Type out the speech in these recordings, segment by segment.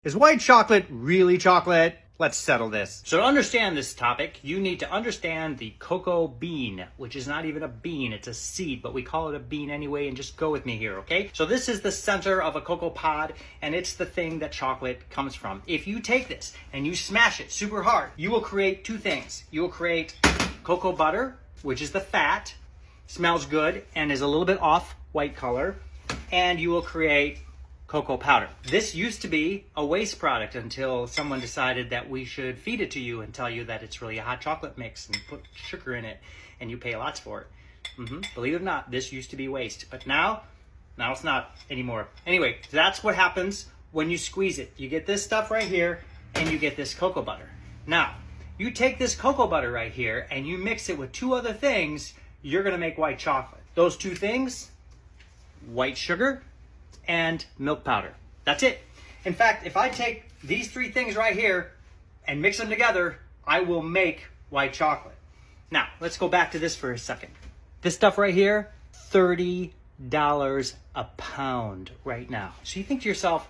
Is white chocolate really chocolate? Let's settle this. So to understand this topic, you need to understand the cocoa bean, which is not even a bean, it's a seed, but we call it a bean anyway, and just go with me here, okay? So this is the center of a cocoa pod, and it's the thing that chocolate comes from. If you take this and you smash it super hard, you will create two things. You will create cocoa butter, which is the fat, smells good, and is a little bit off white color, and you will create cocoa powder. This used to be a waste product until someone decided that we should feed it to you and tell you that it's really a hot chocolate mix and put sugar in it and you pay lots for it. Believe it or not, this used to be waste, but now it's not anymore. Anyway, that's what happens when you squeeze it. You get this stuff right here and you get this cocoa butter. Now, you take this cocoa butter right here and you mix it with two other things, you're gonna make white chocolate. Those two things, white sugar and milk powder. That's it. In fact, if I take these three things right here and mix them together, I will make white chocolate. Now, let's go back to this for a second. This stuff right here, $30 a pound right now. So you think to yourself,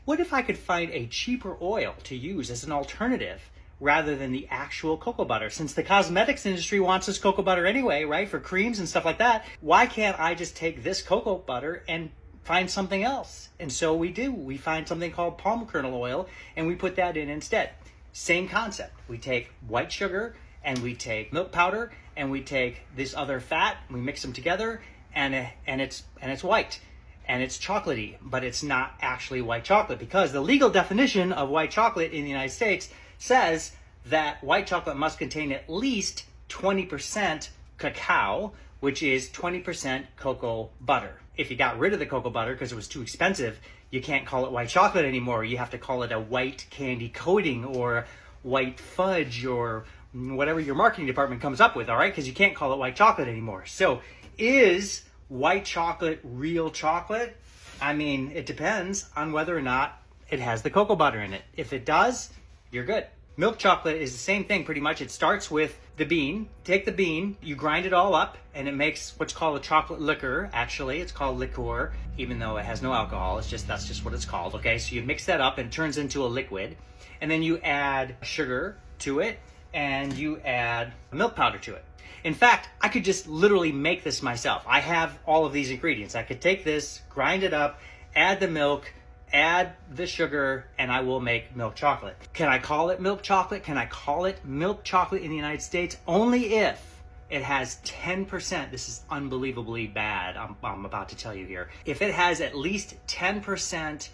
what if I could find a cheaper oil to use as an alternative rather than the actual cocoa butter? Since the cosmetics industry wants this cocoa butter anyway, right, for creams and stuff like that, why can't I just take this cocoa butter and find something else? And so we do. We find something called palm kernel oil and we put that in instead. Same concept. We take white sugar and we take milk powder and we take this other fat, we mix them together and it's white. And it's chocolatey, but it's not actually white chocolate because the legal definition of white chocolate in the United States says that white chocolate must contain at least 20% cacao, which is 20% cocoa butter. If you got rid of the cocoa butter because it was too expensive, you can't call it white chocolate anymore. You have to call it a white candy coating or white fudge or whatever your marketing department comes up with, all right? Because you can't call it white chocolate anymore. So is white chocolate real chocolate? I mean, it depends on whether or not it has the cocoa butter in it. If it does, you're good. Milk chocolate is the same thing pretty much. It starts with the bean. Take the bean, you grind it all up, and it makes what's called a chocolate liquor. Actually, it's called liqueur, even though it has no alcohol. That's just what it's called, okay? So you mix that up and it turns into a liquid. And then you add sugar to it, and you add milk powder to it. In fact, I could just literally make this myself. I have all of these ingredients. I could take this, grind it up, add the milk, add the sugar, and I will make milk chocolate. Can I call it milk chocolate? Can I call it milk chocolate in the United States? Only if it has 10%. This is unbelievably bad, I'm about to tell you here. If it has at least 10%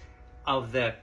of the